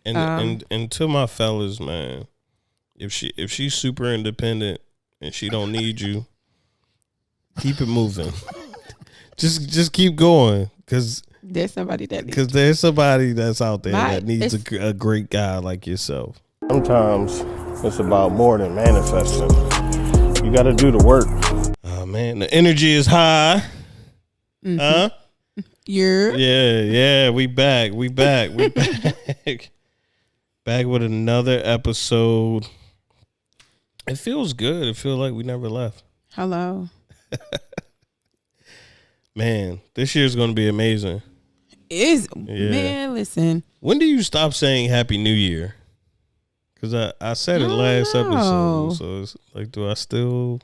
And to my fellas, man, if she's super independent and she don't need you, keep it moving. just keep going, because there's somebody that's out there that needs a great guy like yourself. Sometimes it's about more than manifesting. You got to do the work. Oh man, the energy is high. Mm-hmm. Huh? Yeah. We back. Back with another episode. It feels good. It feels like we never left. Hello. Man, this year's going to be amazing. Man, listen. When do you stop saying Happy New Year? Because I said it last episode. So it's like, do I still?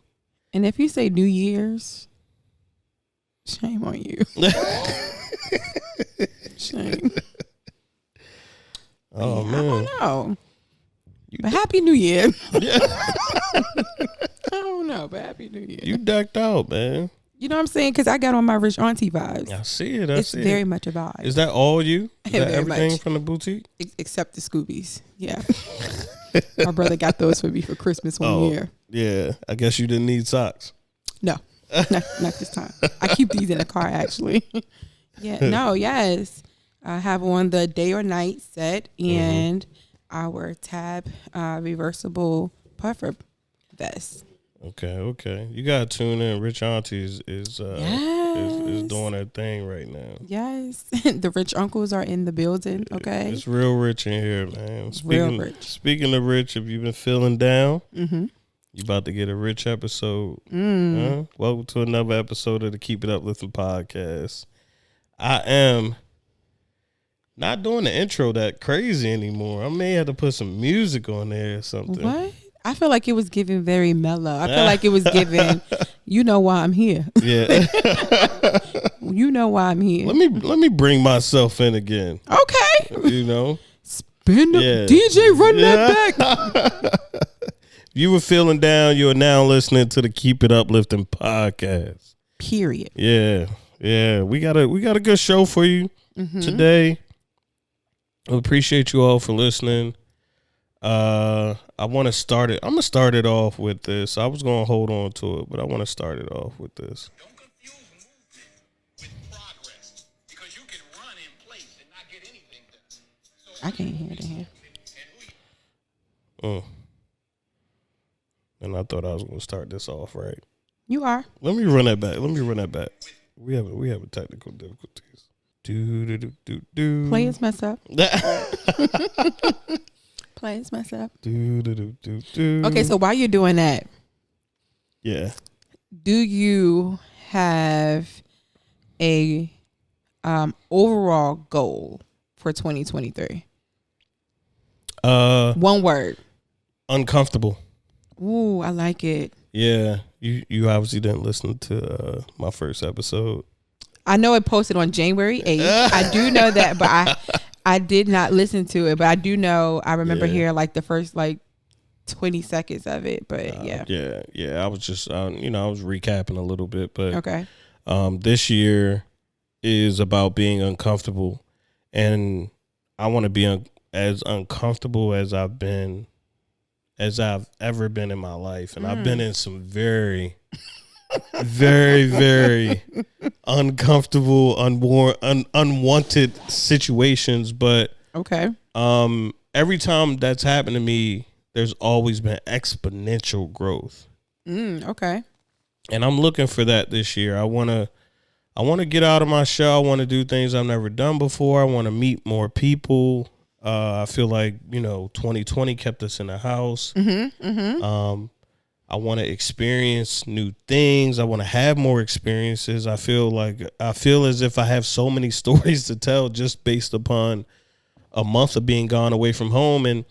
And if you say New Year's, shame on you. Shame. Oh, man. I don't know. But Happy New Year. Yeah. I don't know, but Happy New Year. You decked out, man. You know what I'm saying? Because I got on my Rych Auntie vibes. I see it. It's very much a vibe. Is that all you? Is that everything much. From the boutique? Except the Scoobies. Yeah. My brother got those for me for Christmas one year. Yeah. I guess you didn't need socks. No. Not this time. I keep these in the car, actually. Yeah. No, yes. I have on the day or night set and our tab reversible puffer vest. Okay. You gotta tune in. Rych Auntie is doing her thing right now. Yes. The rich uncles are in the building. Okay. It's real rich in here, man. Real rich. Speaking of rich, if you've been feeling down, you about to get a rich episode. Welcome to another episode of the Keep It Uplifting Podcast. I am not doing the intro that crazy anymore. I may have to put some music on there or something. What? I feel like it was given very mellow. I feel like it was given, you know why I'm here. Yeah. You know why I'm here. Let me bring myself in again. Okay. You know? Spin the DJ, run that back. If you were feeling down, you are now listening to the Keep It Uplifting Podcast. Period. Yeah. We got a good show for you today. I appreciate you all for listening. I want to start it. I'm going to start it off with this. I was going to hold on to it, but I want to start it off with this. Don't confuse movement with progress, because you can run in place and not get anything done. So I can't hear it here. And I thought I was going to start this off right. You are. Let me run that back. We have technical difficulties. Do. Players mess up. Players mess up. Do. Okay, so while you're doing that, do you have a overall goal for 2023? One word. Uncomfortable. Ooh, I like it. Yeah, you obviously didn't listen to my first episode. I know it posted on January 8th. I do know that, but I did not listen to it. But I do know, I remember hearing like the first 20 seconds of it. But yeah. I was just, I was recapping a little bit. But okay. This year is about being uncomfortable. And I want to be as uncomfortable as I've ever been in my life. And I've been in some very, very, very uncomfortable, unwanted situations. But okay. Every time that's happened to me, there's always been exponential growth. Okay. And I'm looking for that this year. I want to get out of my shell. I want to do things I've never done before. I want to meet more people. I feel like, 2020 kept us in the house. I want to experience new things. I want to have more experiences. I feel as if I have so many stories to tell just based upon a month of being gone away from home. And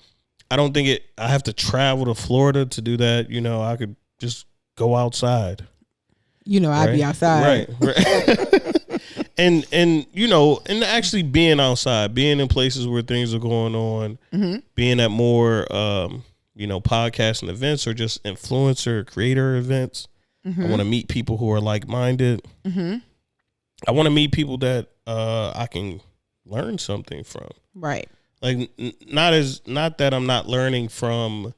I don't think I have to travel to Florida to do that. I could just go outside. I'd be outside. Right. and actually being outside, being in places where things are going on, being at more, podcasting events or just influencer creator events. I want to meet people who are like-minded. I want to meet people that I can learn something from. Right. Like not that I'm not learning from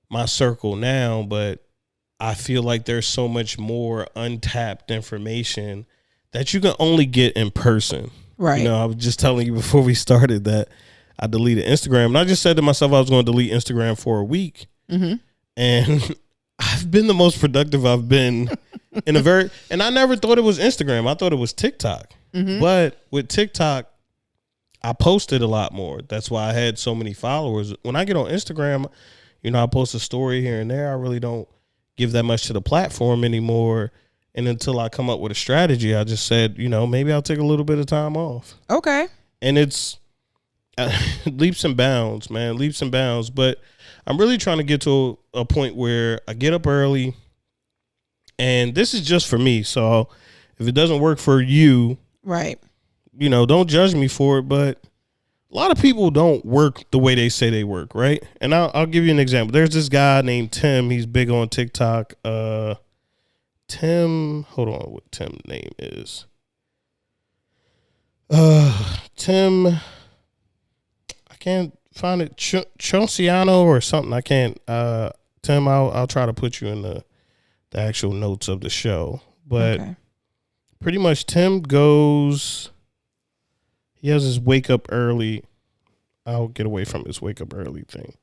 my circle now, but I feel like there's so much more untapped information that you can only get in person. Right. You know, I was just telling you before we started that I deleted Instagram, and I just said to myself I was going to delete Instagram for a week, and I've been the most productive I've been in a very. And I never thought it was Instagram. I thought it was TikTok. But with TikTok, I posted a lot more. That's why I had so many followers. When I get on Instagram, you know, I post a story here and there. I really don't give that much to the platform anymore. And until I come up with a strategy, I just said, you know, maybe I'll take a little bit of time off. Okay. And it's leaps and bounds, man, leaps and bounds. But I'm really trying to get to a point where I get up early. And this is just for me. So if it doesn't work for you, right, you know, don't judge me for it. But a lot of people don't work the way they say they work, right? And I'll give you an example. There's this guy named Tim. He's big on TikTok. Tim, hold on, what Tim's name is? Tim, I can't find it. Chonciano or something. I can't. Tim, I'll try to put you in the actual notes of the show. But pretty much Tim goes, he has his wake up early. I'll get away from his wake up early thing.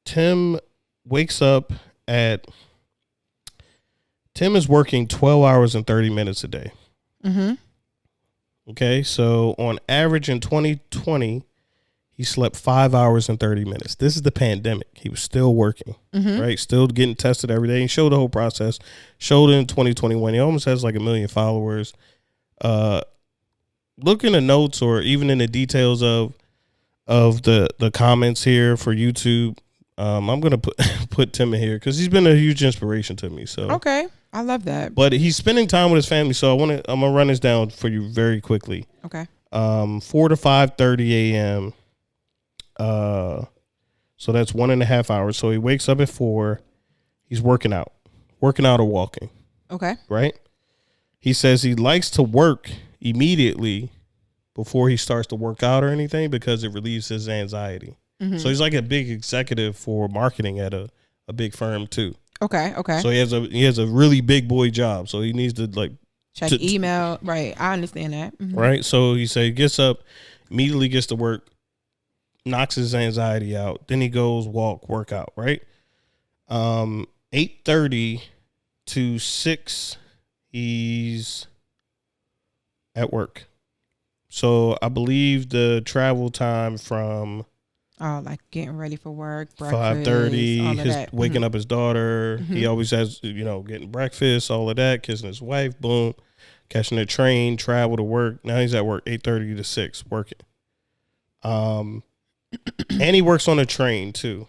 Tim wakes up at, Tim is working 12 hours and 30 minutes a day. Okay, so on average in 2020, he slept 5 hours and 30 minutes. This is the pandemic. He was still working, right? Still getting tested every day. He showed the whole process. Showed it in 2021. He almost has like 1 million followers. Look in the notes or even in the details of the comments here for YouTube. I'm gonna put Tim in here because he's been a huge inspiration to me. So okay, I love that. But he's spending time with his family, so I'm gonna run this down for you very quickly. Okay. 4 to 5:30 a.m. So that's 1.5 hours. So he wakes up at 4. He's working out or walking. Okay. Right. He says he likes to work immediately before he starts to work out or anything because it relieves his anxiety. So he's like a big executive for marketing at a big firm too. Okay. So he has a really big boy job. So he needs to like check email. Right. I understand that. Right. So he said he gets up, immediately gets to work, knocks his anxiety out. Then he goes work out. Right. 8:30 to 6, he's at work. So I believe the travel time from like getting ready for work, breakfast, 5:30, his waking up his daughter. He always has, you know, getting breakfast, all of that, kissing his wife, boom, catching a train, travel to work. Now he's at work 8:30 to 6 working. And he works on a train too.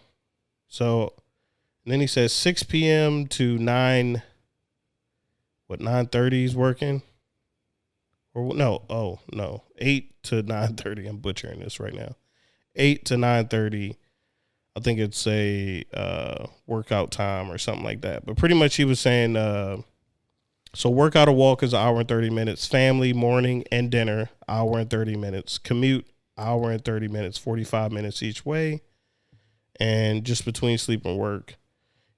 So and then he says 6 p.m. to 9:30 he's working. Or no, 8 to 9:30. I'm butchering this right now. 8 to 9:30. I think it's a workout time or something like that. But pretty much he was saying, so workout or walk is 1 hour and 30 minutes. Family, morning, and dinner, 1 hour and 30 minutes. Commute, 1 hour and 30 minutes, 45 minutes each way. And just between sleep and work.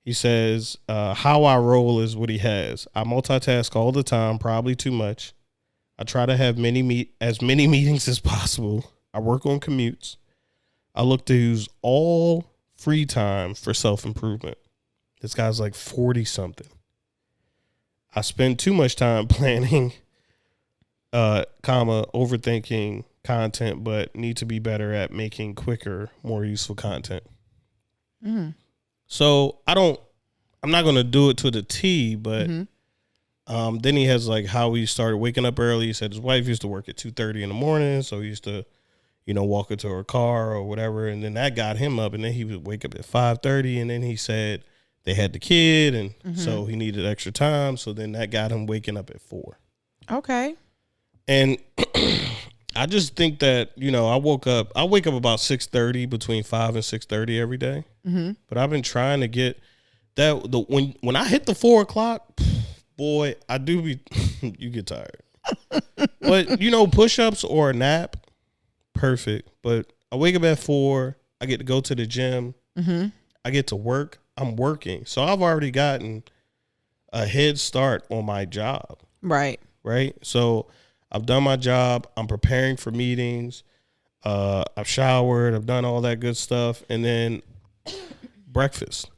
He says, how I roll is what he has. I multitask all the time, probably too much. I try to have as many meetings as possible. I work on commutes. I look to use all free time for self-improvement. This guy's like 40 something. I spend too much time planning, overthinking content, but need to be better at making quicker, more useful content. So I'm not going to do it to the T, but then he has like how he started waking up early. He said his wife used to work at 2:30 in the morning. So he used to, you know, walk her to her car or whatever. And then that got him up, and then he would wake up at 5:30. And then he said they had the kid, and so he needed extra time. So then that got him waking up at 4. Okay. And I just think that, you know, I wake up about 6:30, between 5 and 6:30 every day. But I've been trying to get that when I hit the 4 o'clock, boy, I do be you get tired. But you know, push-ups or a nap, perfect. But I wake up at 4. I get to go to the gym. Mm-hmm. I get to work. I'm working. So I've already gotten a head start on my job. Right. Right. So I've done my job. I'm preparing for meetings. I've showered. I've done all that good stuff. And then breakfast.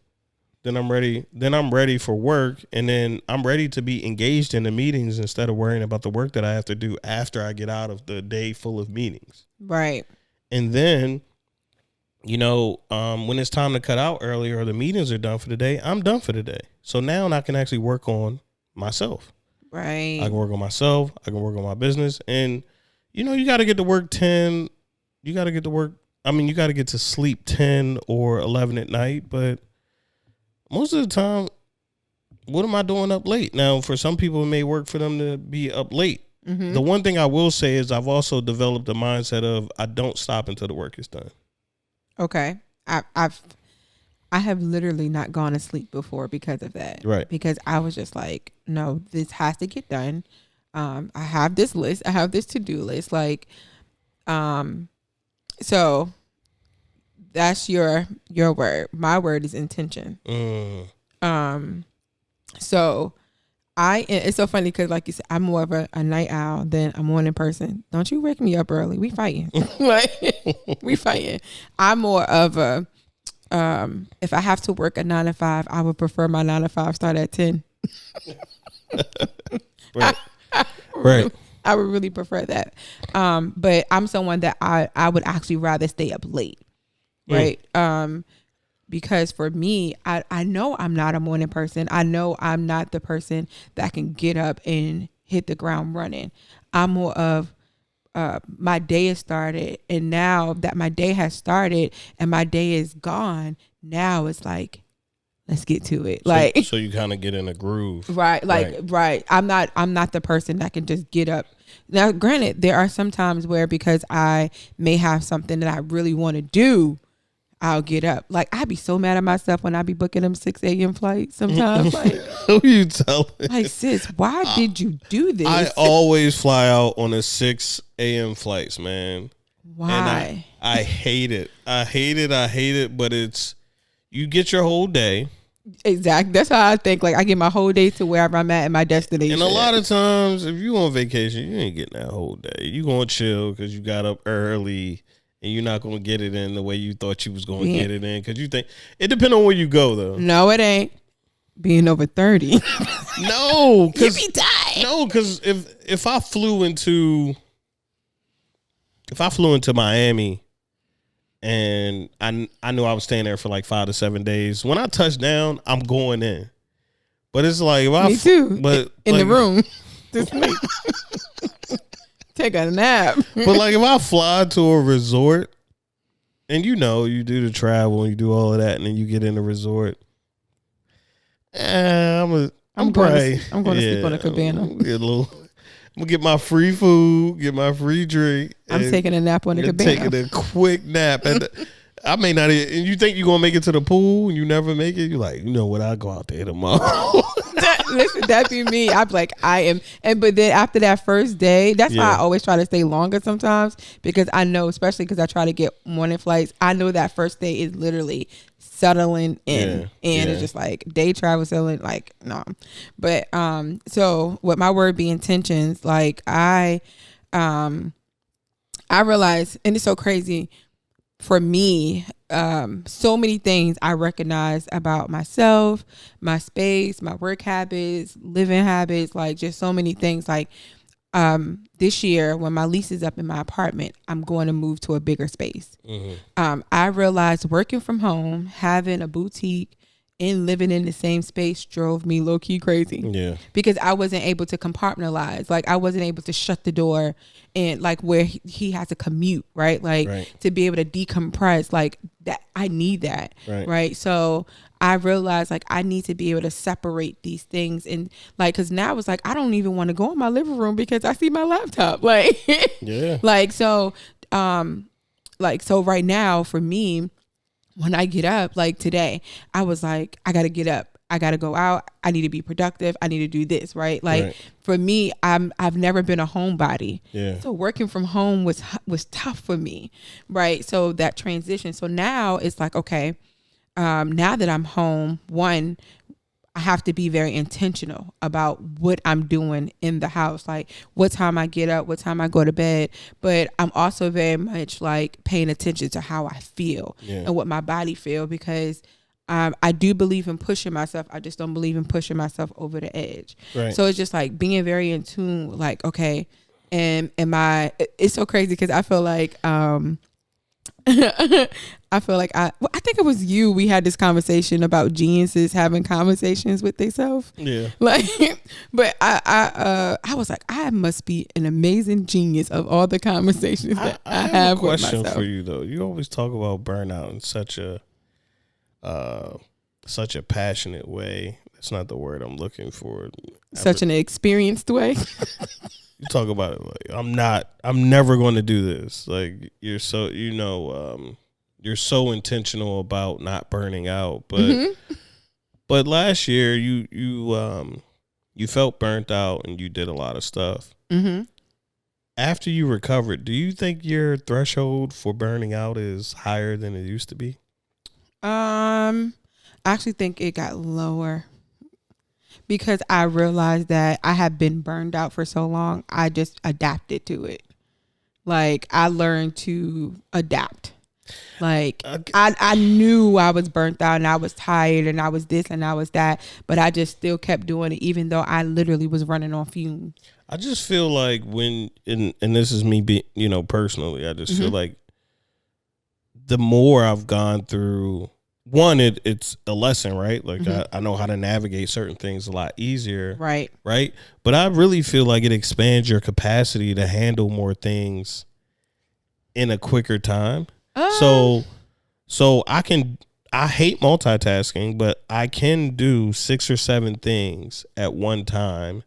Then I'm ready. Then I'm ready for work. And then I'm ready to be engaged in the meetings instead of worrying about the work that I have to do after I get out of the day full of meetings. Right. And then, when it's time to cut out early or the meetings are done for the day, I'm done for the day. So now I can actually work on myself. Right. I can work on myself. I can work on my business. And, you got to get to work 10. You got to get to work. I mean, you got to get to sleep 10 or 11 at night. But most of the time, what am I doing up late? Now, for some people, it may work for them to be up late. Mm-hmm. The one thing I will say is I've also developed a mindset of I don't stop until the work is done. Okay. I have literally not gone to sleep before because of that. Right. Because I was just like, no, this has to get done. I have this list. I have this to-do list. So that's your word. My word is intention. So it's so funny because like you said, I'm more of a night owl than a morning person. Don't you wake me up early. We fighting. We fighting. I'm more of a, if I have to work a 9 to 5, I would prefer my 9 to 5 start at 10. Right. Right. I would really prefer that. But I'm someone that I would actually rather stay up late. Right. Because for me, I know I'm not a morning person. I know I'm not the person that can get up and hit the ground running. I'm more of my day has started, and now that my day has started and my day is gone, now it's like, let's get to it. So you kind of get in a groove. Right. Right. I'm not the person that can just get up. Now, granted, there are some times where because I may have something that I really want to do, I'll get up. Like, I'd be so mad at myself when I be booking them 6 a.m. flights sometimes. Like, who you telling? Like, sis, why did you do this? I always fly out on the 6 a.m. flights, man. Why? And I hate it. I hate it, but you get your whole day. Exactly. That's how I think. Like, I get my whole day to wherever I'm at in my destination. And a lot of times, if you on vacation, you ain't getting that whole day. You going to chill because you got up early. And you're not going to get it in the way you thought you was going to get it in. Because you think, it depends on where you go, though. No, it ain't. Being over 30. No. You be tired. No, because if I flew into Miami and I knew I was staying there for like 5 to 7 days, when I touch down, I'm going in. But it's like, Me too. But in like, the room. To sleep. Take a nap. But like if I fly to a resort and you do the travel and you do all of that and then you get in the resort, I'm going to sleep on a cabana. I'm gonna get my free food, get my free drink. I'm taking a nap on the cabana. Taking a quick nap. And I may not even, and you think you're gonna make it to the pool and you never make it, you're like, you know what, I'll go out there tomorrow. Listen, that be me. I'm like, but then after that first day, that's why I always try to stay longer sometimes, because I know, especially because I try to get morning flights, I know that first day is literally settling in, it's just like day travel settling, like, no. But so with my word be intentions, like I realize, and it's so crazy for me, so many things I recognize about myself, my space, my work habits, living habits, like just so many things. Like this year, when my lease is up in my apartment, I'm going to move to a bigger space. Mm-hmm. I realized working from home, having a boutique, and living in the same space drove me low key crazy. Yeah. Because I wasn't able to compartmentalize. Like I wasn't able to shut the door and like where he has to commute, right? Like to be able to decompress, like that. I need that. Right. So I realized like I need to be able to separate these things, and like, cause now it's like, I don't even want to go in my living room because I see my laptop. Like, so right now for me, when I get up, like today, I was like, I got to get up. I got to go out. I need to be productive. I need to do this, right? Like Right. for me, I've never been a homebody. Yeah. So working from home was tough for me, right? So that transition. So now it's like, okay, now that I'm home, one, I have to be very intentional about what I'm doing in the house, like what time I get up, what time I go to bed. But I'm also very much like paying attention to how I feel and what my body feel, because I do believe in pushing myself. I just don't believe in pushing myself over the edge. Right. So it's just like being very in tune, like, okay, and it's so crazy because I feel like, I feel like I think it was you. We had this conversation about geniuses having conversations with themselves. Yeah. Like, but I was like, I must be an amazing genius of all the conversations that I have with myself. I have a question for you though. You always talk about burnout in such a passionate way. That's not the word I'm looking for. Such an experienced way. You talk about it like I'm never going to do this. Like you're so, you're so intentional about not burning out. But but last year you felt burnt out and you did a lot of stuff. After you recovered, do you think your threshold for burning out is higher than it used to be? I actually think it got lower. Because I realized that I have been burned out for so long, I just adapted to it. Like I learned to adapt. Like I knew I was burnt out and I was tired and I was this and I was that, but I just still kept doing it even though I literally was running on fumes. I just feel like when, and this is me personally, I just feel like the more I've gone through, one, it's a lesson, right? Like I know how to navigate certain things a lot easier. Right. But I really feel like it expands your capacity to handle more things in a quicker time. So I hate multitasking, but I can do 6 or 7 things at one time.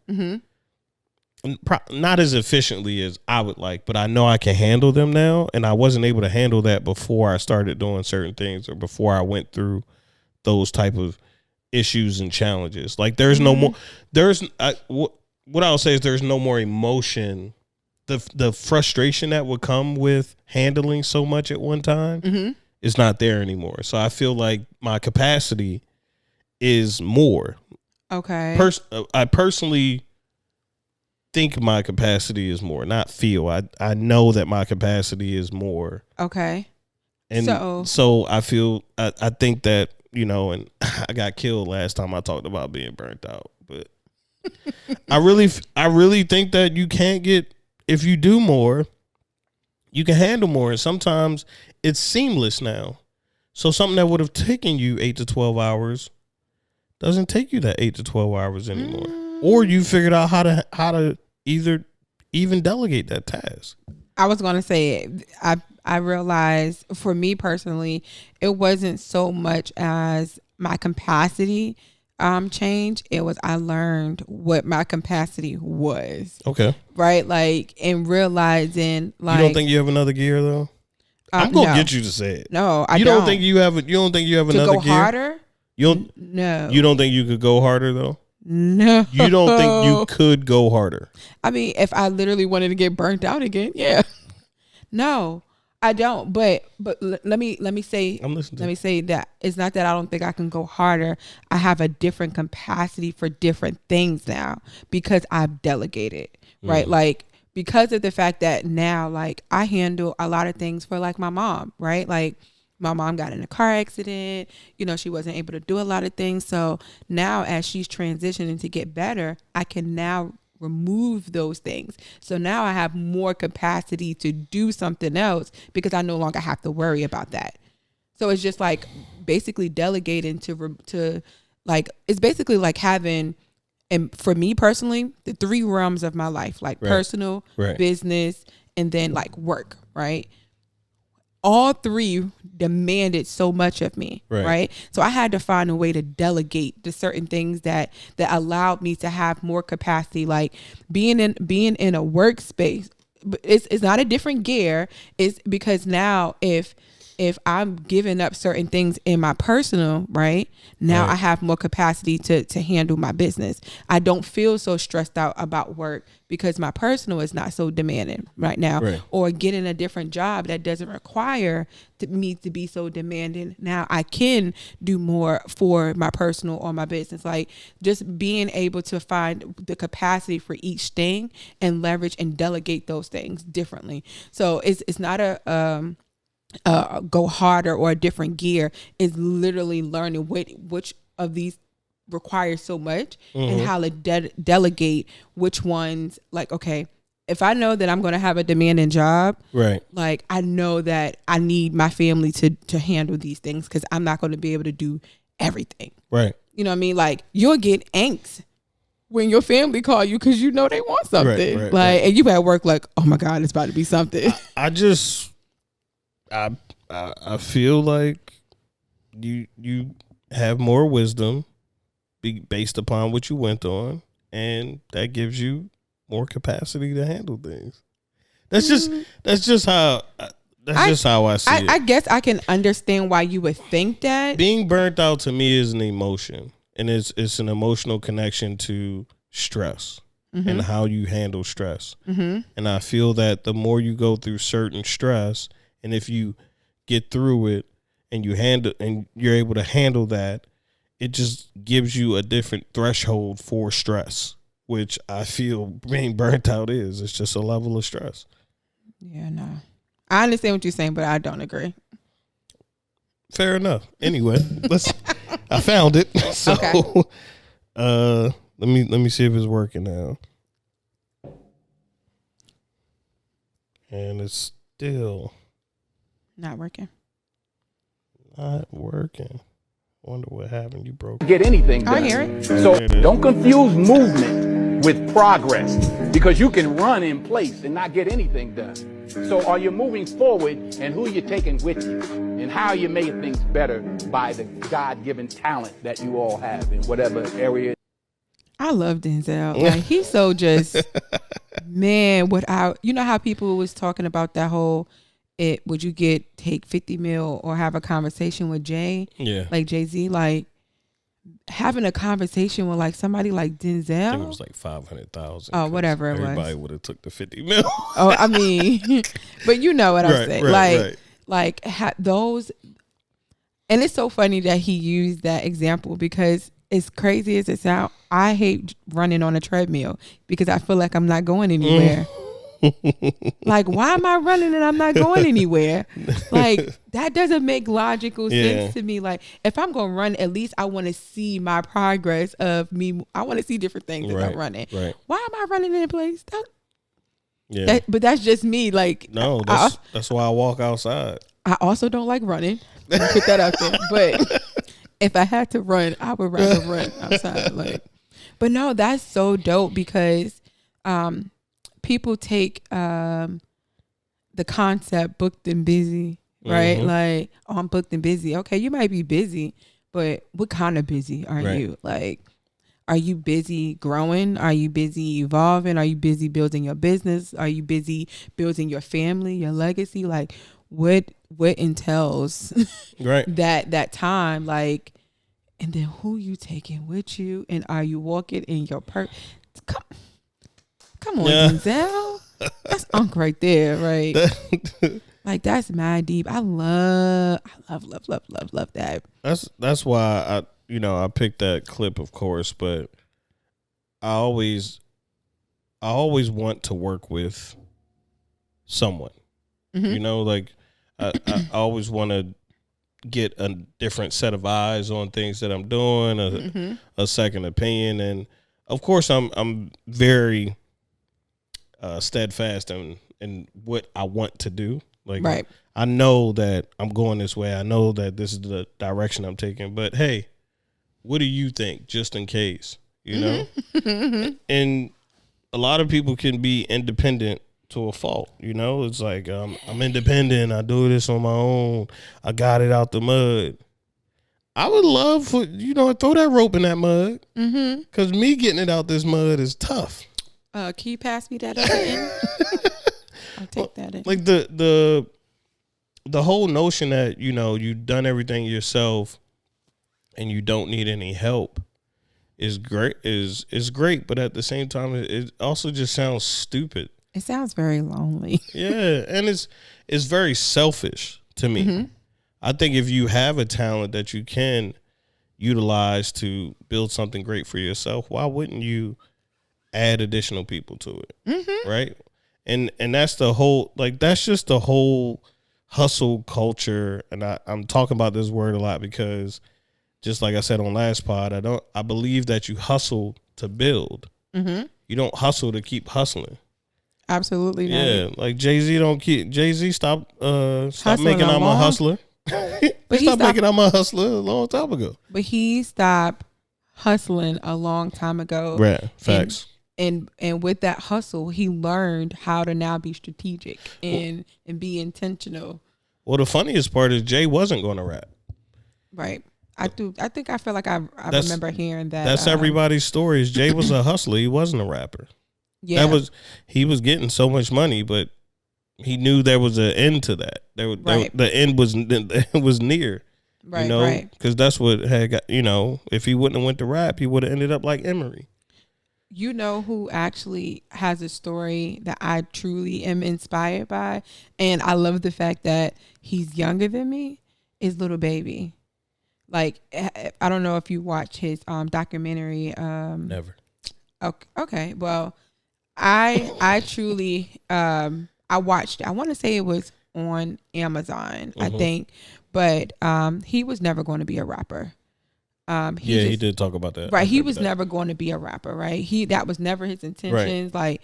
Not as efficiently as I would like, but I know I can handle them now. And I wasn't able to handle that before I started doing certain things or before I went through those type of issues and challenges. Like there's no more, what I'll say is there's no more emotion. The frustration that would come with handling so much at one time is not there anymore. So I feel like my capacity is more. Okay. I personally think my capacity is more, not feel. I know that my capacity is more. Okay. And so I feel, I think that, and I got killed last time I talked about being burnt out, but I really think that you can't get, if you do more, you can handle more. And sometimes it's seamless now. So something that would have taken you 8 to 12 hours doesn't take you that 8 to 12 hours anymore. Or you figured out how to either even delegate that task. I was going to say, I realized for me personally, it wasn't so much as my capacity change. It was, I learned what my capacity was. Okay. Right. Like, and realizing like, you don't think you have another gear though? I'm going to get you to say it. No, I don't. You don't think you have another go gear? Harder? No. You don't think you could go harder though? No. You don't think you could go harder? I mean, if I literally wanted to get burnt out again, yeah. No, I don't. But let me say, that it's not that I don't think I can go harder. I have a different capacity for different things now because I've delegated, right? Like because of the fact that now, like I handle a lot of things for like my mom, right? Like my mom got in a car accident, she wasn't able to do a lot of things. So now as she's transitioning to get better, I can now remove those things. So now I have more capacity to do something else because I no longer have to worry about that. So it's just like basically delegating to like, it's basically like having, and for me personally, the 3 realms of my life, like personal, business, and then like work, right? All 3 demanded so much of me, right? So I had to find a way to delegate the certain things that allowed me to have more capacity, like being in a workspace. It's not a different gear. It's because now if if I'm giving up certain things in my personal, right, now Right. I have more capacity to handle my business. I don't feel so stressed out about work because my personal is not so demanding right now. Right. Or getting a different job that doesn't require me to be so demanding. Now I can do more for my personal or my business. Like just being able to find the capacity for each thing and leverage and delegate those things differently. So it's not a go harder or a different gear. Is literally learning which of these requires so much and how to delegate which ones. Like, okay, if I know that I'm going to have a demanding job, Right. like I know that I need my family to handle these things because I'm not going to be able to do everything. Right. You know what I mean? Like you'll get angst when your family call you because you know they want something. Right, like, and you at work like, oh my God, it's about to be something. I feel like you have more wisdom based upon what you went on, and that gives you more capacity to handle things. That's just how I see it. I guess I can understand why you would think that. Being burnt out to me is an emotion, and it's an emotional connection to stress and how you handle stress. And I feel that the more you go through certain stress, and if you get through it and you're able to handle that, it just gives you a different threshold for stress, which I feel being burnt out is. It's just a level of stress. Yeah, no. I understand what you're saying, but I don't agree. Fair enough. Anyway, I found it. So Okay. let me see if it's working now. And it's still Not working. not working. Wonder what happened. You broke it. Get anything done. I hear it. So don't confuse movement with progress, because you can run in place and not get anything done. So are you moving forward, and who you taking with you, and how you make things better by the God-given talent that you all have in whatever area. I love Denzel. Like he's so just man. You know how people was talking about that whole would you take 50 mil or have a conversation with Jay? Yeah. Like Jay-Z, like having a conversation with like somebody like Denzel. I think it was like 500,000. Oh, whatever it was. Everybody would have took the 50 mil. Oh, I mean, but you know what I'm saying. Right. Like those, and it's so funny that he used that example because as crazy as it sounds, I hate running on a treadmill because I feel like I'm not going anywhere. Like, why am I running and I'm not going anywhere? Like, that doesn't make logical sense to me. Like, if I'm going to run, at least I want to see my progress of me. I want to see different things as I'm running. Right. Why am I running in place? Yeah. But that's just me. Like, no, that's why I walk outside. I also don't like running. Put that out there. But if I had to run, I would rather run outside. Like, but no, that's so dope because people take the concept booked and busy, right? Like, oh, I'm booked and busy. Okay, you might be busy, but what kind of busy are you? Like, are you busy growing? Are you busy evolving? Are you busy building your business? Are you busy building your family, your legacy? Like, what entails that time? Like, and then who you taking with you? And are you walking in your Come on, Denzel. That's Unc right there, right? Like, that's mad deep. I love that. That's why I picked that clip, of course, but I always want to work with someone. You know, like I always want to get a different set of eyes on things that I'm doing, a second opinion, and of course I'm very steadfast in what I want to do. Like, I know that I'm going this way. I know that this is the direction I'm taking. But hey, what do you think? Just in case, you know. And a lot of people can be independent to a fault. You know, it's like I'm independent. I do this on my own. I got it out the mud. I would love for throw that rope in that mud. Because me getting it out this mud is tough. Can you pass me that other end? I'll take that in. Like the the whole notion that, you've done everything yourself and you don't need any help is great, but at the same time, it also just sounds stupid. It sounds very lonely. Yeah, and it's very selfish to me. Mm-hmm. I think if you have a talent that you can utilize to build something great for yourself, why wouldn't you add additional people to it? Mm-hmm. Right? And that's the whole, that's just the whole hustle culture. And I'm talking about this word a lot because, just like I said on last pod, I believe that you hustle to build. Mm-hmm. You don't hustle to keep hustling. Absolutely not. Yeah, like Jay-Z stopped making I'm a hustler. But he stopped making I'm a hustler a long time ago. But he stopped hustling a long time ago. Right, facts. And with that hustle, he learned how to now be strategic and be intentional. Well, the funniest part is Jay wasn't going to rap. Right. I feel like I remember hearing that. That's everybody's story. Is Jay was a hustler. He wasn't a rapper. Yeah. He was getting so much money, but he knew there was an end to that. The end was near. Right. Right. Because that's what had got. If he wouldn't have went to rap, he would have ended up like Emery. You know who actually has a story that I truly am inspired by, and I love the fact that he's younger than me, is Little Baby. Like, I don't know if you watch his documentary. Never. Okay. Well, I truly I watched it. I want to say it was on Amazon, I think, but he was never going to be a rapper. He did talk about that. Right, he was never going to be a rapper. Right, that was never his intentions. Right.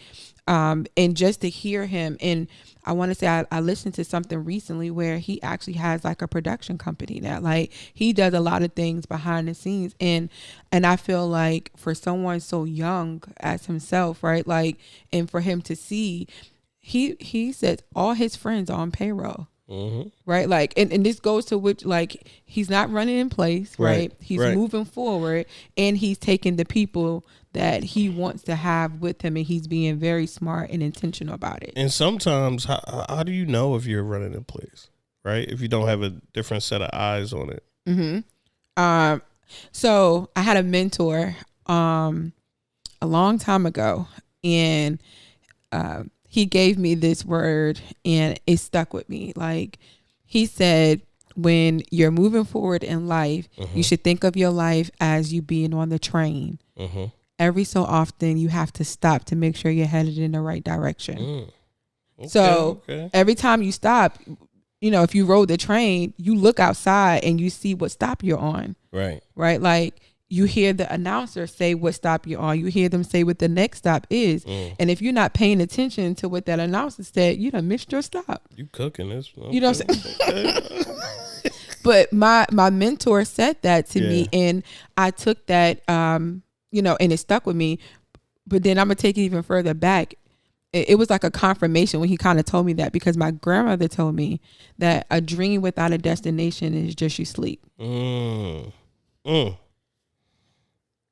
And just to hear him, and I want to say I listened to something recently where he actually has like a production company now. Like, he does a lot of things behind the scenes, and I feel like for someone so young as himself, right, like, and for him to see, he says all his friends are on payroll. Mm-hmm. Right, like, and this goes to which, like, he's not running in place, right? He's moving forward, and he's taking the people that he wants to have with him, and he's being very smart and intentional about it. And sometimes, how do you know if you're running in place, right? If you don't have a different set of eyes on it. Mm-hmm. So I had a mentor a long time ago, and he gave me this word, and it stuck with me. Like, he said, when you're moving forward in life, you should think of your life as you being on the train. Mm-hmm. Every so often, you have to stop to make sure you're headed in the right direction. Every time you stop, if you rode the train, you look outside and you see what stop you're on. Right. Right. Like, you hear the announcer say what stop you're on. You hear them say what the next stop is. And if you're not paying attention to what that announcer said, you done missed your stop. You cooking this. Okay. You know what I'm saying? But my mentor said that to me, and I took that, and it stuck with me. But then I'm going to take it even further back. It was like a confirmation when he kind of told me that, because my grandmother told me that a dream without a destination is just you sleep.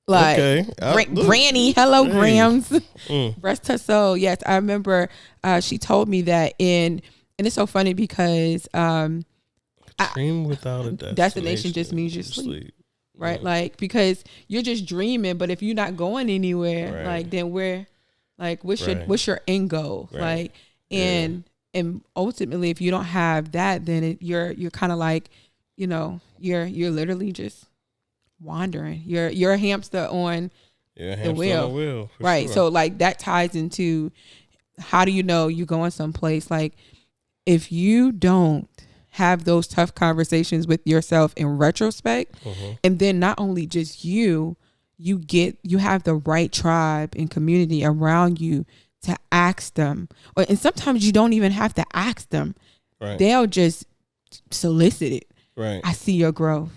Like, Granny, hello, Grams. Rest her soul. Yes, I remember she told me that, and it's so funny because dream without a destination just means you sleep. Right? Like, because you're just dreaming, but if you're not going anywhere, like, then what's your end goal? Right. Like, and ultimately, if you don't have that, then you're kind of like, you're literally just wandering. You're a hamster on the wheel. Right. Sure. So, like, that ties into, how do you know you're going someplace? Like, if you don't have those tough conversations with yourself in retrospect, and then not only just you have the right tribe and community around you to ask them, and sometimes you don't even have to ask them. Right. They'll just solicit it. Right. I see your growth.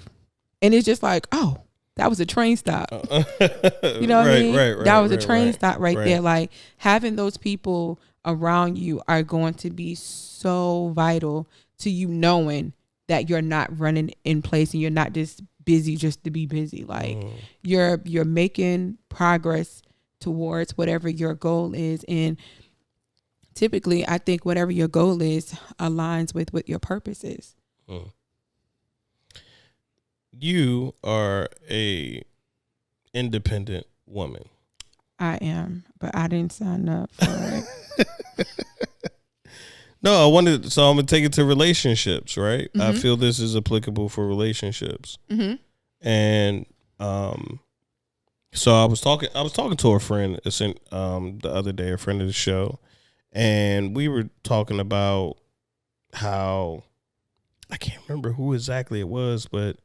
And it's just like, oh, that was a train stop. You know what I mean? Right, that was a train stop right there. Like, having those people around you are going to be so vital to you knowing that you're not running in place and you're not just busy just to be busy. Like, you're making progress towards whatever your goal is. And typically I think whatever your goal is aligns with what your purpose is. You are a independent woman. I am, but I didn't sign up for it. No, I'm going to take it to relationships, right? I feel this is applicable for relationships. And so I was talking to a friend the other day, a friend of the show, and we were talking about how, I can't remember who exactly it was, but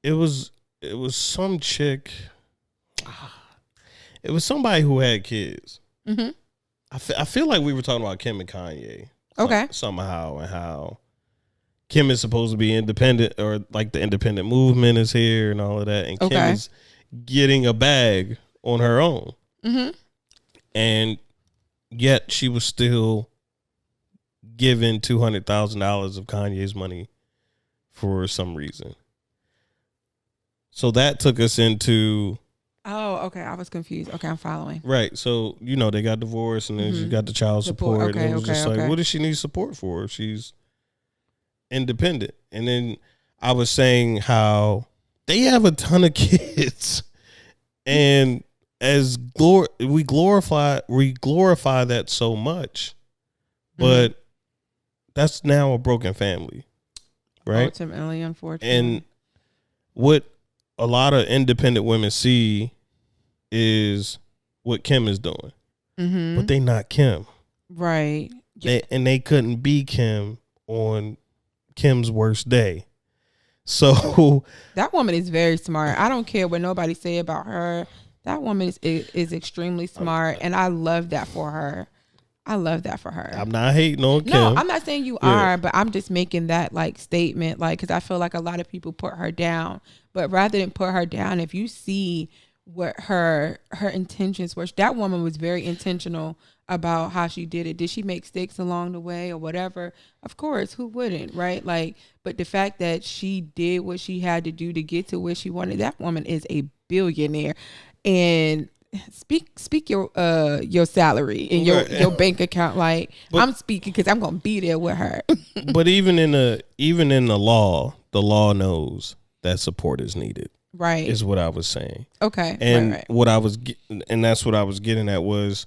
it was some chick. It was somebody who had kids. I feel like we were talking about Kim and Kanye. Okay. Somehow, and how Kim is supposed to be independent, or like the independent movement is here and all of that. And Kim is getting a bag on her own. And yet she was still given $200,000 of Kanye's money for some reason. So that took us into... Oh, okay. I was confused. Okay, I'm following. Right. So, they got divorced, and then she got the child support. Okay, and it was just like, what does she need support for if she's independent? And then I was saying how they have a ton of kids. And as we glorify that so much. But that's now a broken family. Right? Ultimately, unfortunately. And what a lot of independent women see is what Kim is doing, but they not Kim, right? They couldn't be Kim on Kim's worst day. So that woman is very smart. I don't care what nobody say about her. That woman is extremely smart, and I love that for her. I'm not hating on Kim. No, I'm not saying you are, but I'm just making that like statement, like, because I feel like a lot of people put her down. But rather than put her down, if you see what her intentions were, that woman was very intentional about how she did it. Did she make mistakes along the way or whatever? Of course, who wouldn't, right? Like, but the fact that she did what she had to do to get to where she wanted, that woman is a billionaire. And speak your salary in your bank account. Like, but, I'm speaking because I'm gonna be there with her. But even in the law knows that support is needed. Right, is what I was saying. Okay, and right. That's what I was getting at was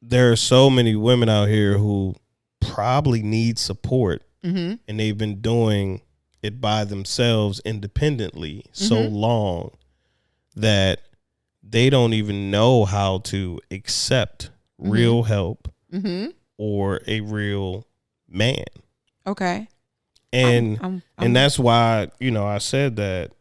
there are so many women out here who probably need support, and they've been doing it by themselves independently so long that they don't even know how to accept real help or a real man. Okay. And and that's why, I said that,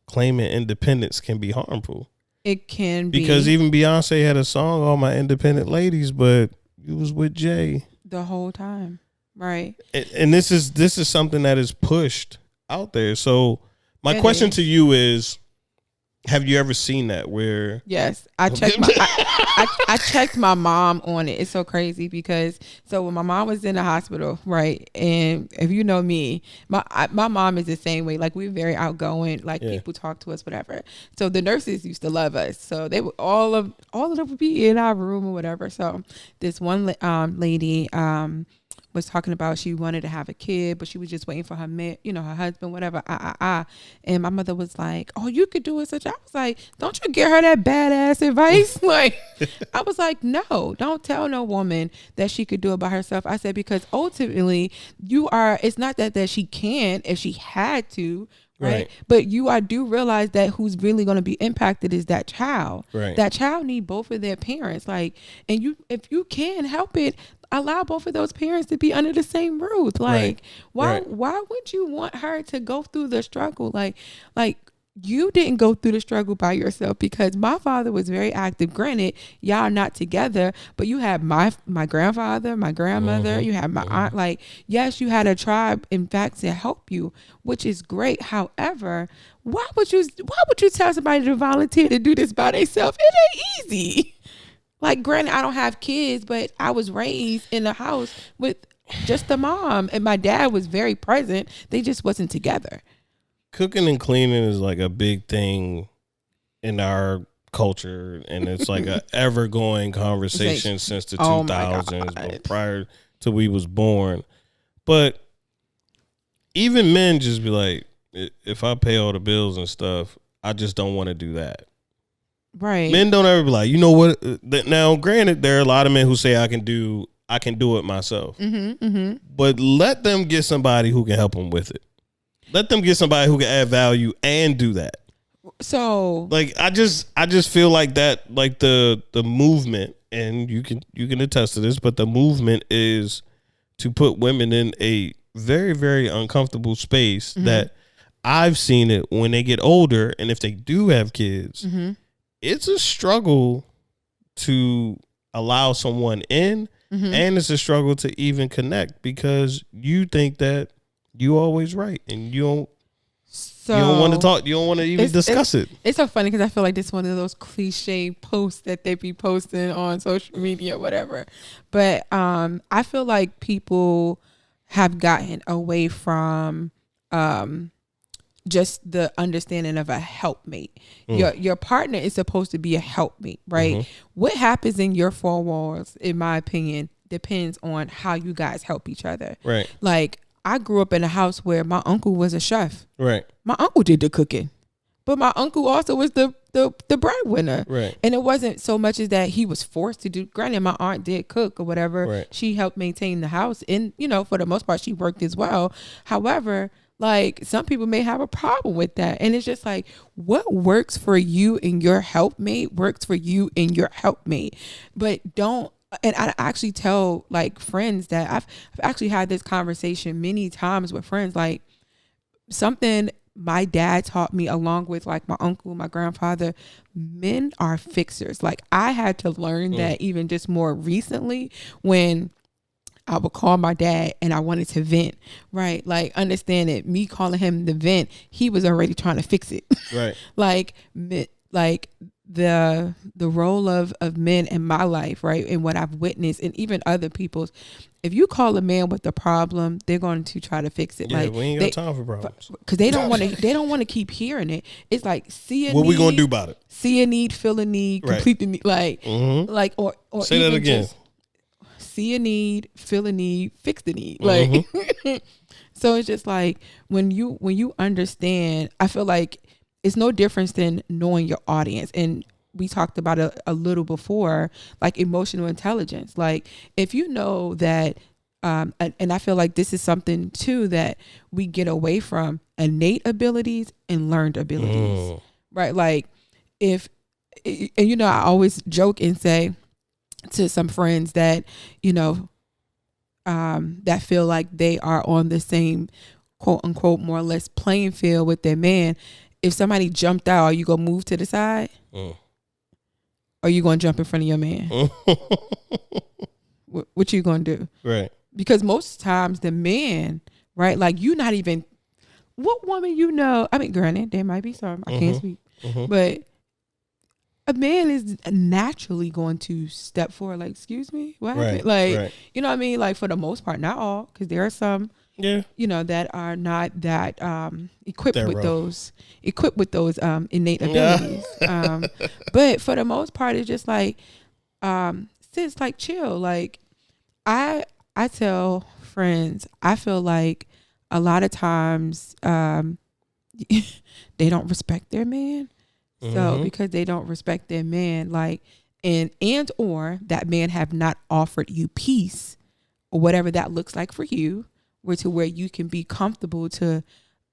claiming independence can be harmful. It can be. Because even Beyonce had a song, All My Independent Ladies, but you was with Jay the whole time. Right. And this is something that is pushed out there. So my question to you is, have you ever seen that where? Yes, I checked I checked my mom on it. It's so crazy because when my mom was in the hospital, right? And if you know me, my mom is the same way. Like, we're very outgoing. Like, people talk to us, whatever. So the nurses used to love us. So they would all of them would be in our room or whatever. So this one lady was talking about she wanted to have a kid, but she was just waiting for her her husband, whatever. And my mother was like, "Oh, you could do it." I was like, "Don't you get her that badass advice?" Like, I was like, "No, don't tell no woman that she could do it by herself." I said, because ultimately it's not that she can if she had to. Right. But I do realize that who's really going to be impacted is that child. Right. That child need both of their parents. Like, and if you can help it, allow both of those parents to be under the same roof. Like, why would you want her to go through the struggle? Like you didn't go through the struggle by yourself, because my father was very active. Granted, y'all are not together, but you had my grandfather, my grandmother, you had my aunt. Like, yes, you had a tribe, in fact, to help you, which is great. However, why would you tell somebody to volunteer to do this by themselves? It ain't easy. Like, granted, I don't have kids, but I was raised in a house with just a mom, and my dad was very present. They just wasn't together. Cooking and cleaning is like a big thing in our culture, and it's like a ever going conversation since the 2000s, but prior to we was born. But even men just be like, if I pay all the bills and stuff, I just don't want to do that. Right. Men don't ever be like, you know what? Now, granted, there are a lot of men who say I can do it myself. But let them get somebody who can help them with it. Let them get somebody who can add value and do that. So, like, I just feel like that, like the movement, and you can attest to this, but the movement is to put women in a very, very uncomfortable space that I've seen it when they get older, and if they do have kids, it's a struggle to allow someone in, and it's a struggle to even connect because you think that you always right, and you don't want to talk. You don't want to even discuss it. It's so funny because I feel like this is one of those cliche posts that they be posting on social media or whatever. But I feel like people have gotten away from just the understanding of a helpmate. Your partner is supposed to be a helpmate, right? What happens in your four walls, in my opinion, depends on how you guys help each other. Right. Like, I grew up in a house where my uncle was a chef. Right. My uncle did the cooking, but my uncle also was the breadwinner. Right. And it wasn't so much as that he was forced to do. Granted, my aunt did cook or whatever. Right. She helped maintain the house, and for the most part, she worked as well. However, like, some people may have a problem with that, and it's just like, what works for you and your helpmate works for you and your helpmate, but don't. And I actually tell, like, friends that I've actually had this conversation many times with friends, like, something my dad taught me along with, like, my uncle, my grandfather, men are fixers. Like, I had to learn that even just more recently when I would call my dad and I wanted to vent, right? Like, understand it. Me calling him the vent, he was already trying to fix it. Right. like the role of men in my life, right, and what I've witnessed, and even other people's, if you call a man with a problem, they're going to try to fix it. Yeah, like, we ain't got time for problems because they don't want to keep hearing it. It's like, see a what need, we gonna do about it? See a need, feel a need, complete the need, like or say that again. Just see a need, feel a need, fix the need, like. So it's just like when you understand, I feel like it's no difference than knowing your audience. And we talked about it a little before, like emotional intelligence. Like, if you know that, and I feel like this is something too that we get away from, innate abilities and learned abilities, right? Like, and I always joke and say to some friends that, that feel like they are on the same, quote unquote, more or less playing field with their man. If somebody jumped out, are you going to move to the side? Or are you going to jump in front of your man? What you going to do? Right. Because most times the man, right, like, you not even, what woman I mean, granted, there might be some, I can't speak, but a man is naturally going to step forward, like, excuse me, what happened? Like, you know what I mean? Like, for the most part, not all, because there are some, that are not that equipped with those innate abilities. But for the most part, it's just like, sis, like, chill. Like, I tell friends, I feel like a lot of times they don't respect their man. So because they don't respect their man, like, and or that man have not offered you peace or whatever that looks like for you, where you can be comfortable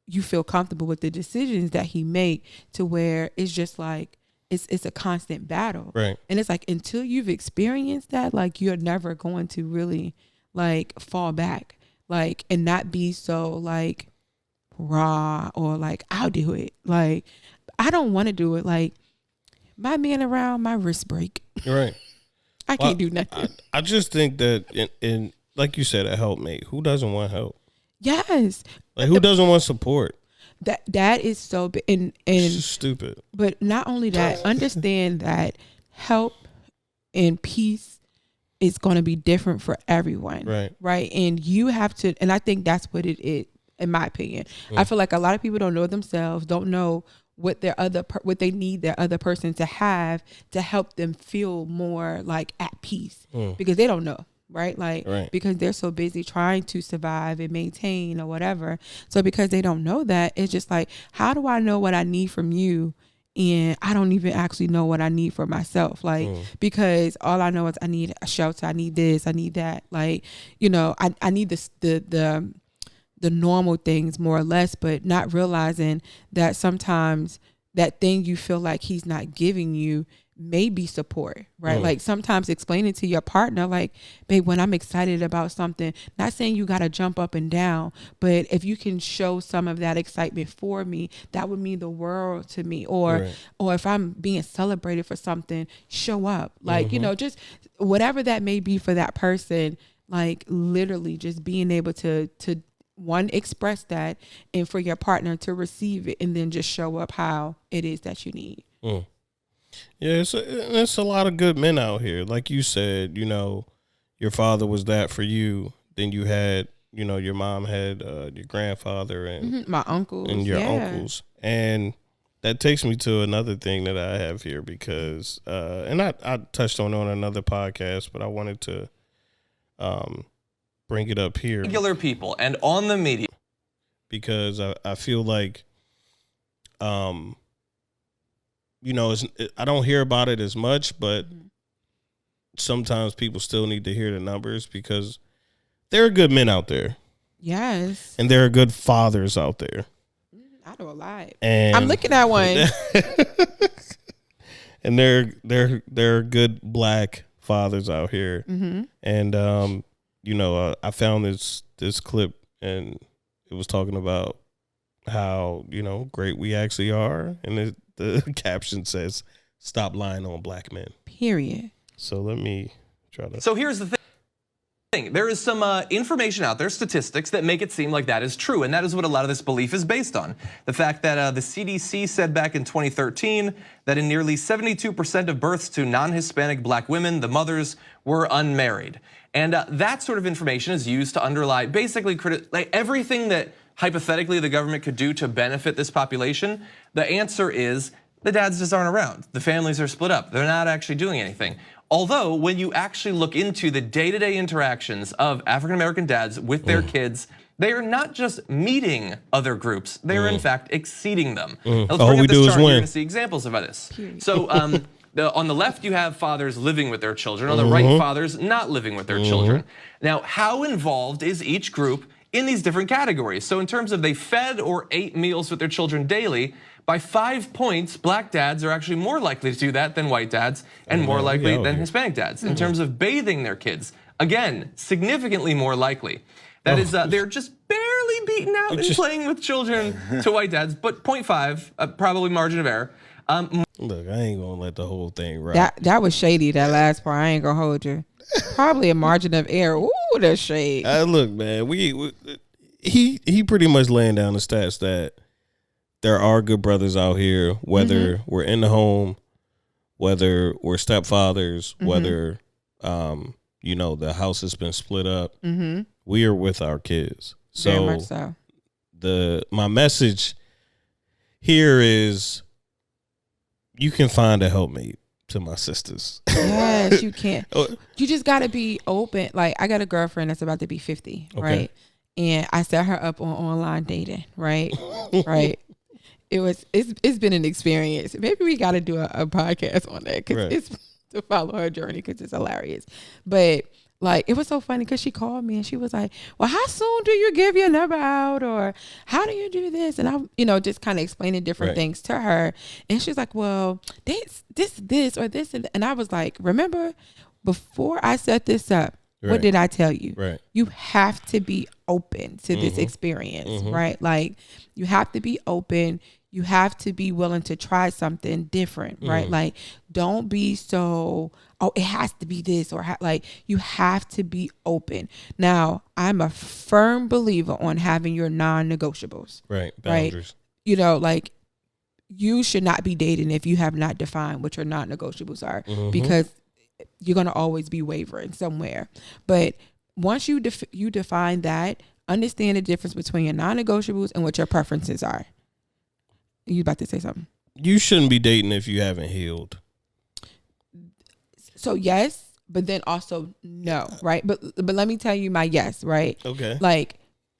you feel comfortable with the decisions that he make, to where it's just like, it's a constant battle. Right. And it's like, until you've experienced that, like, you're never going to really, like, fall back, like, and not be so, like, raw or like, I'll do it. Like, I don't want to do it. Like, my man around, my wrist break. Right. I can't do nothing. I just think that in like you said, a helpmate. Who doesn't want help? Yes. Like, who doesn't want support? That is so big, and it's stupid. But not only that, understand that help and peace is going to be different for everyone. Right. Right. And you have to, and I think that's what it is, in my opinion. I feel like a lot of people don't know themselves, don't know what what they need their other person to have to help them feel more like at peace, because they don't know. Right. Like, because they're so busy trying to survive and maintain or whatever. So because they don't know that, it's just like, how do I know what I need from you? And I don't even actually know what I need for myself. Like, because all I know is I need a shelter. I need this. I need that. Like, you know, I need this, the normal things more or less, but not realizing that sometimes that thing you feel like he's not giving you may be support, right? Like sometimes explaining to your partner, like, babe, when I'm excited about something, not saying you got to jump up and down, but if you can show some of that excitement for me, that would mean the world to me. Or if I'm being celebrated for something, show up, like, you know, just whatever that may be for that person, like literally just being able to one, express that, and for your partner to receive it, and then just show up how it is that you need. Yeah, it's a lot of good men out here. Like you said, you know, your father was that for you. Then you had, you know, your mom had your grandfather and my uncles and your uncles. And that takes me to another thing that I have here, because and I touched on another podcast, but I wanted to bring it up here. Regular people and on the media, because I feel like you know, I don't hear about it as much, but sometimes people still need to hear the numbers, because there are good men out there. Yes. And there are good fathers out there. I know a lot. And I'm looking at one. And there are good black fathers out here. And you know, I found this clip, and it was talking about how, you know, great we actually are, and the caption says, "Stop lying on black men." Period. So let me try to. So here's the thing. There is some information out there, statistics, that make it seem like that is true. And that is what a lot of this belief is based on. The fact that the CDC said back in 2013 that in nearly 72% of births to non-Hispanic black women, the mothers were unmarried. And that sort of information is used to underlie basically like everything that hypothetically the government could do to benefit this population. The answer is the dads just aren't around. The families are split up. They're not actually doing anything. Although when you actually look into the day-to-day interactions of African-American dads with their kids, they are not just meeting other groups, they are in fact exceeding them. Now, let's bring up this chart here and see examples of this. So on the left, you have fathers living with their children. On the right, fathers not living with their children. Now, how involved is each group in these different categories? So in terms of they fed or ate meals with their children daily, by 5 points, black dads are actually more likely to do that than white dads, and more likely than Hispanic dads. In terms of bathing their kids, again, significantly more likely. That is, they're just barely beaten out in playing with children to white dads, but 0.5, probably margin of error. Look, I ain't gonna let the whole thing rock. That was shady, that last part. I ain't gonna hold you. Probably a margin of error. Ooh, that's shade. Look, man, he pretty much laying down the stats that there are good brothers out here, whether we're in the home, whether we're stepfathers, whether you know, the house has been split up. We are with our kids. Very much so. My message here is, you can find a helpmate to my sisters. Yes, you can. You just got to be open. Like, I got a girlfriend that's about to be 50, right? And I set her up on online dating, right? Right. It's been an experience. Maybe we got to do a podcast on that, because it's to follow her journey, because it's hilarious. But like, it was so funny because she called me and she was like, well, how soon do you give your number out? Or how do you do this? And I, you know, just kind of explaining different things to her. And she's like, well, this or this. And I was like, remember, before I set this up, what did I tell you? You have to be open to this experience, right? Like, you have to be open. You have to be willing to try something different, right? Like, don't be so, oh, it has to be this, or like, you have to be open. Now, I'm a firm believer on having your non-negotiables. Right. Boundaries. Right? You know, like, you should not be dating if you have not defined what your non-negotiables are, because you're going to always be wavering somewhere. But once you define that, understand the difference between your non-negotiables and what your preferences are. You about to say something? You shouldn't be dating if you haven't healed. So yes, but then also no, right? But let me tell you my yes, right? Okay. Like,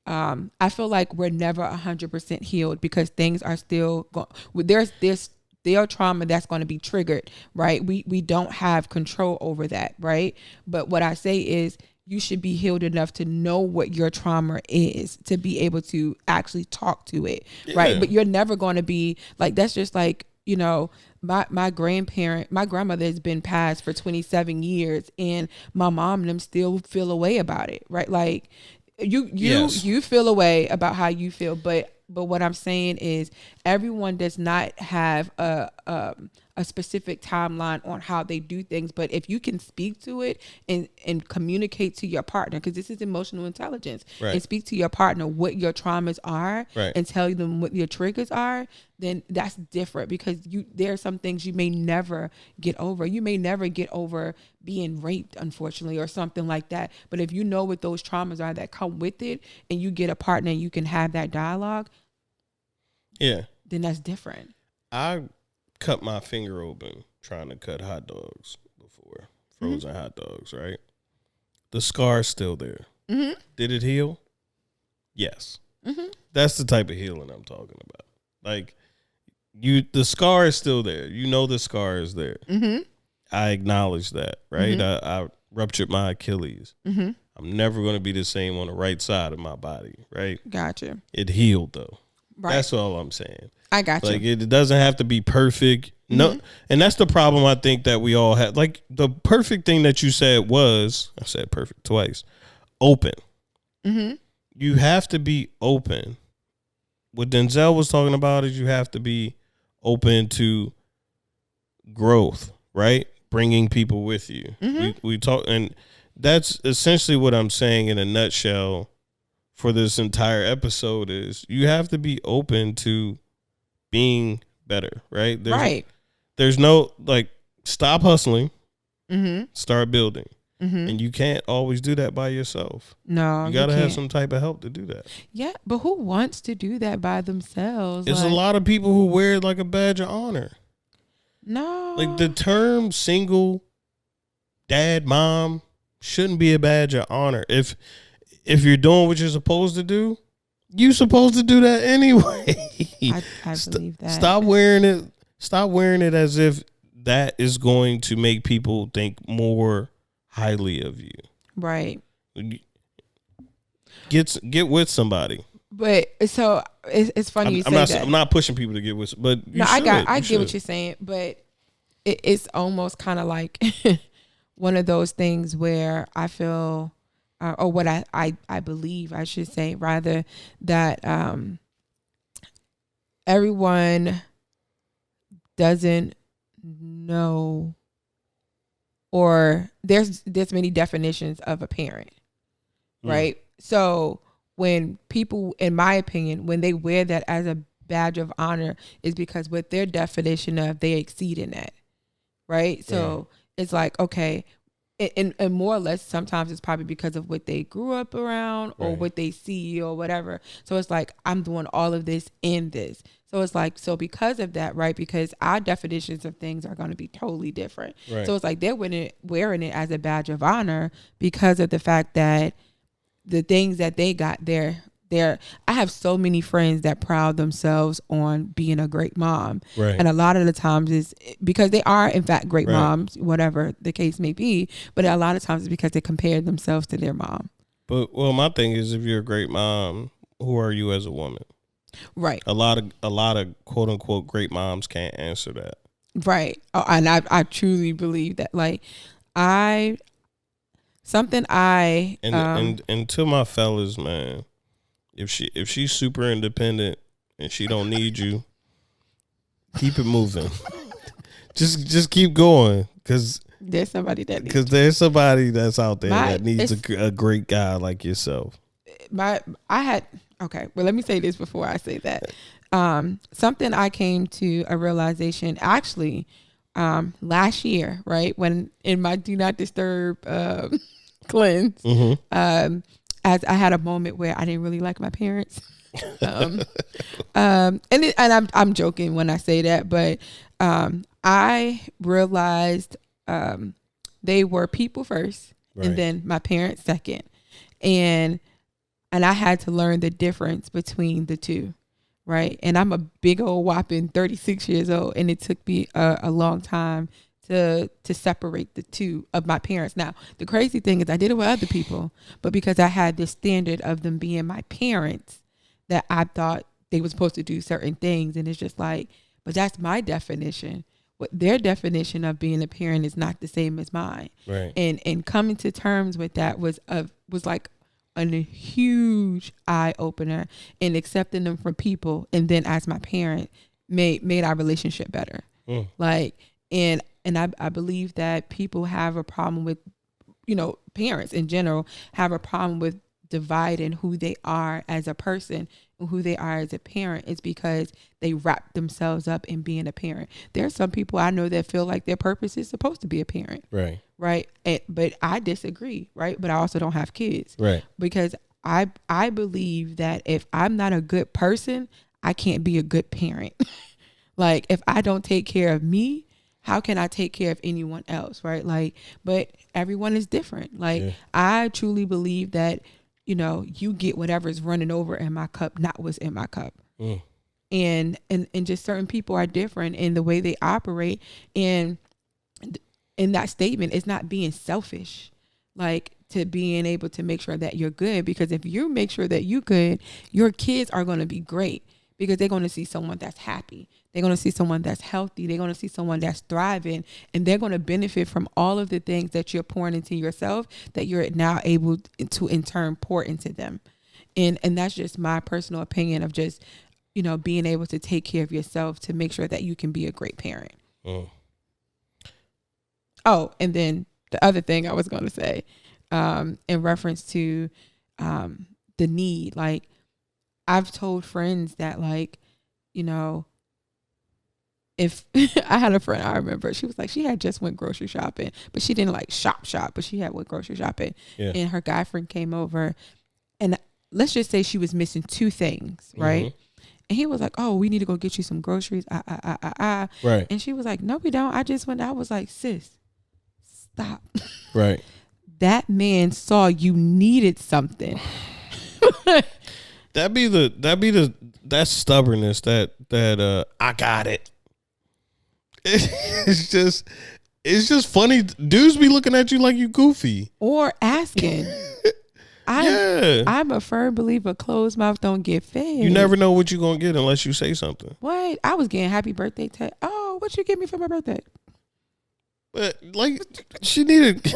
I feel like we're never 100% healed because things are still going. There's still trauma that's going to be triggered, right? We don't have control over that, right? But what I say is, you should be healed enough to know what your trauma is, to be able to actually talk to it, right? But you're never going to be like, that's just like, you know, my grandmother has been passed for 27 years and my mom and them still feel a way about it, right? Like you feel a way about how you feel, but what I'm saying is everyone does not have a specific timeline on how they do things. But if you can speak to it and communicate to your partner, because this is emotional intelligence, and speak to your partner what your traumas are and tell them what your triggers are, then that's different, because there are some things you may never get over. You may never get over being raped, unfortunately, or something like that. But if you know what those traumas are that come with it, and you get a partner and you can have that dialogue, then that's different. I cut my finger open trying to cut hot dogs before, frozen hot dogs, right? The scar's still there. Mm-hmm. Did it heal? Yes. Mm-hmm. That's the type of healing I'm talking about. Like, the scar is still there. You know the scar is there. Mm-hmm. I acknowledge that, right? Mm-hmm. I ruptured my Achilles. Mm-hmm. I'm never going to be the same on the right side of my body, right? Gotcha. It healed, though. Right. That's all I'm saying. I got you. Like, it doesn't have to be perfect. Mm-hmm. No, and that's the problem I think that we all have. Like, the perfect thing that you said was, I said perfect twice, open. Mm-hmm. You have to be open. What Denzel was talking about is you have to be open to growth, right? Bringing people with you. Mm-hmm. We talk, and that's essentially what I'm saying in a nutshell for this entire episode is you have to be open to being better, right? There's no, like, stop hustling, start building. Mm-hmm. And you can't always do that by yourself. No, you got to have some type of help to do that. Yeah, but who wants to do that by themselves? There's a lot of people who wear it like a badge of honor. No. Like, the term single dad, mom shouldn't be a badge of honor. If you're doing what you're supposed to do, you're supposed to do that anyway. I believe that. Stop wearing it. Stop wearing it as if that is going to make people think more highly of you. Right. Get with somebody. But so it's funny you say that. I'm not pushing people to get with, but I get what you're saying, but it's almost kind of like one of those things where I feel, or what I believe, I should say, rather, that everyone doesn't know, or there's many definitions of a parent, right? So when people, in my opinion, when they wear that as a badge of honor, is because with their definition of, they exceed in that, right? So it's like, okay, and more or less sometimes it's probably because of what they grew up around or what they see or whatever. So it's like, I'm doing all of this in this. So it's like, so because of that, right? Because our definitions of things are going to be totally different. Right. So it's like they're wearing it as a badge of honor because of the fact that the things that they got there. I have so many friends that pride themselves on being a great mom. Right. And a lot of the times is because they are, in fact, great moms, whatever the case may be. But a lot of times it's because they compare themselves to their mom. But, well, my thing is, if you're a great mom, who are you as a woman? Right. A lot of quote unquote great moms can't answer that. Right. Oh, and I truly believe that. Like, and to my fellas, man, if she's super independent and she don't need you, keep it moving. just keep going, because there's somebody that's out there that needs a great guy like yourself. Okay, well, let me say this before I say that. Something I came to a realization actually last year, right, when in my Do Not Disturb cleanse, as I had a moment where I didn't really like my parents. And I'm joking when I say that, but I realized they were people first, Right. and then my parents second, and I had to learn the difference between the two, right? And I'm a big old whopping 36 years old, and it took me a long time to separate the two of my parents. Now, the crazy thing is I did it with other people, but because I had this standard of them being my parents, that I thought they were supposed to do certain things. And it's just like, but that's my definition. What their definition of being a parent is not the same as mine. Right. And coming to terms with that was like a huge eye opener, and accepting them from people, and then as my parent made our relationship better. Like, and I believe that people have a problem with, parents in general have a problem with dividing who they are as a person and who they are as a parent. Is because they wrap themselves up in being a parent. There are some people I know that feel like their purpose is supposed to be a parent. Right. But I disagree. Right. But I also don't have kids. Right. Because I believe that if I'm not a good person, I can't be a good parent. Like, if I don't take care of me, how can I take care of anyone else? Right. Like, but everyone is different. Like, I truly believe that, you get whatever's running over in my cup, not what's in my cup. And just certain people are different in the way they operate. And in that statement, it's not being selfish, like, to being able to make sure that you're good. Because if you make sure that you're good, your kids are going to be great, because they're going to see someone that's happy. They're going to see someone that's healthy. They're going to see someone that's thriving, and they're going to benefit from all of the things that you're pouring into yourself, that you're now able to in turn pour into them. And that's just my personal opinion of just, being able to take care of yourself to make sure that you can be a great parent. Oh, and then the other thing I was going to say, in reference to the need, like, I've told friends that, like, if I had a friend, I remember, she was like, she had just went grocery shopping, but she didn't like shop, but she had went grocery shopping. And her guy friend came over, and let's just say she was missing 2 things, right? And he was like, oh, we need to go get you some groceries. Right. And she was like, no, we don't. I just went. I was like, sis, stop. Right. That man saw you needed something. That stubbornness, that I got it. It's just funny. Dudes be looking at you like you goofy. Or asking. I'm a firm believer, closed mouth don't get fed. You never know what you're going to get unless you say something. What? I was getting happy birthday text. Oh, what you get me for my birthday? But, like, she needed...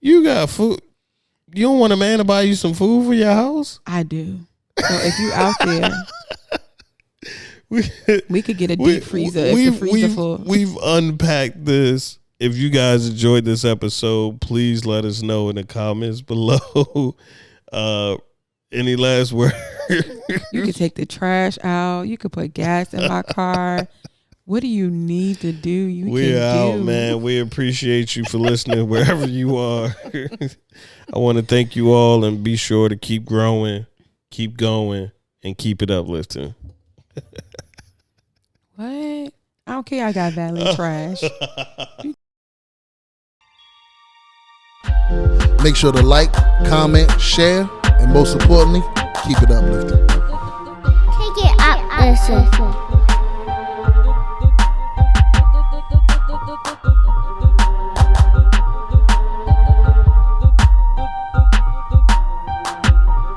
You got food. You don't want a man to buy you some food for your house? I do. So if you out there, we could get a deep freezer. If the freezer full. We've unpacked this. If you guys enjoyed this episode, please let us know in the comments below. Any last word? You could take the trash out. You could put gas in my car. What do you need to do? We're out, man. We appreciate you for listening wherever you are. I want to thank you all, and be sure to keep growing, keep going, and keep it uplifting. What? I don't care. I got valet trash. Make sure to like, comment, share, and most importantly, keep it uplifting. Take it up, listen.